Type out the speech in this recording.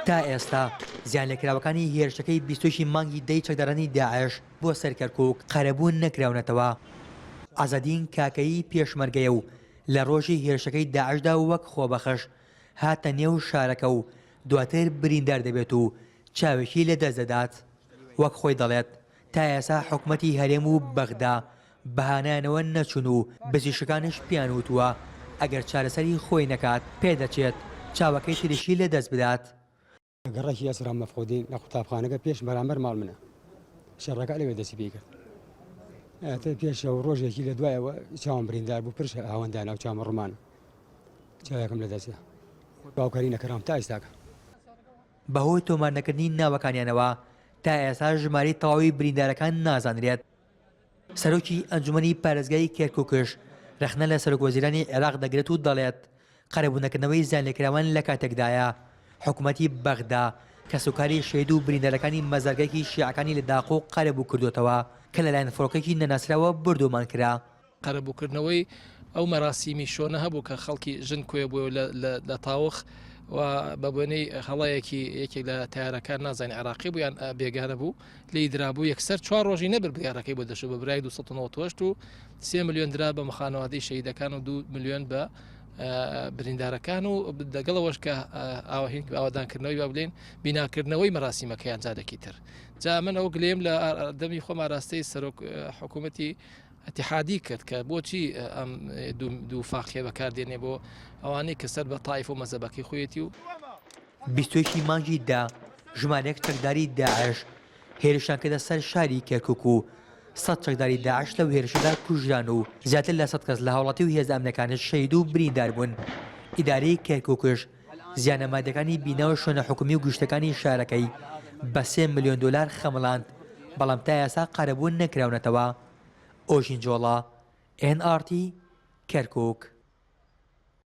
تا ئێستا زیانلێکراوەکانی هێرشەکەی 20 مانگی دەی چەکدارانی داعش بۆ سەر کەرکووک قەرەبوون نەکراونەتەوە. ئازادین کاکەیی پێشمەرگەیە و لە ڕۆژی هێرشەکەی داعشدا وەک خۆبەخش هاتە نێو شارەکە و دواتر بریندار دەبێت و چاوێکی لە دەست دەدات. وەک خۆی دەڵێت تا ئێستا حکومەتی هەرێم و بەغدا بەهانانەوە نەچوون و بزیشکانش پیان وتووە ئەگەر چارەسەری خۆی نەکات پێدەچێت چاوەکەی تریشی لە دەست بدات. گەڕێکی ئەسرا مەفقودین لە قوتابخانەکە پێش بەرامبەر ماڵ منە شەڕەکە لەوێ دەستی پێ کرد. پێشەوە ڕۆژێکی لە دوایەوە چاوم بریندار بوو پرش هاوەندانە و چاومە ڕوومان چاوێکم لە دەستە باوکاری نەکەرام تا ئێستاکە. بەهۆی تۆمارنەکردنی ناوەکانیانەوە تا ئێستا ژمارەی تەواوی بریندارەکان نازانرێت. سەرۆکی ئەنجومەنی پارێزگای کێرکووکش رەخنە لە سەرۆکوەزیرانی عێراق دەگرێت و دەڵێت قەرەبوونەکردنەوەی زیانلێکراوان لە کاتێکدایە حکوومەتی بەغدا کەسوکاری شەید و بریندارەکانی مەزارگایەکی شیعەکانی لە داخۆ قەرەبوو کردوتەوە کە لەلایەن فڕۆکێکی نەناسراوە بردومان کرا. قەرەبووکردنەوەی ئەو مەراسیمی شۆنە هەبوو کە خەڵکی ژن کوێ بووە لە تاوخ و بە بوونەی هەڵەیەکی یەکێک لە تیارەکان نازانانی عراقی بوو یان بێگانە بوو لی درابوو یەکسەر 4 ڕۆژی نەبر بریارەکەی بۆ دەشو بە برای 298 و 3 ملیۆن درا بە مخانەوادی شەیدەکان و 2 ملیۆن بە بریندارەکان و دەگەڵەوەش کە ئاوهین ئاوادانکردنەوەی با بڵێن بیناکردنەوەی مەراسیمەکەیان جادەکی تر. جا من ئەو گلێم لە دەمی خۆم ئاراستەی سەرۆک حکوومەتی اتحادی کرد کە بۆچی ئەم دوو فاقیە بەکاردێنێ بۆ ئەوانەی کە سەر بە تایف و مەزەبەکەی خۆیەتی و 20 مانگی دا ژمارەیەک چەکداری داعش هێرشان کردە سەر شاری کێرکووک و 100 چەکداری داعش لەو هێرشەدا کوژران و زیاتر لە 100 کەس لە هاوڵاتی و هێزە ئەمنەکانش شەید و بریندار بوون. ئیدارەی کێرکووکش زیانە مادەکانی بینەوە شوێنە حکومی و گشتەکانی شارەکەی بە 3 ملیۆن دلار خەمڵاند بەڵام تا ئێستا قەرەبوون نەکراونەتەوە. ئۆژین جۆڵا NRT کەرکووک.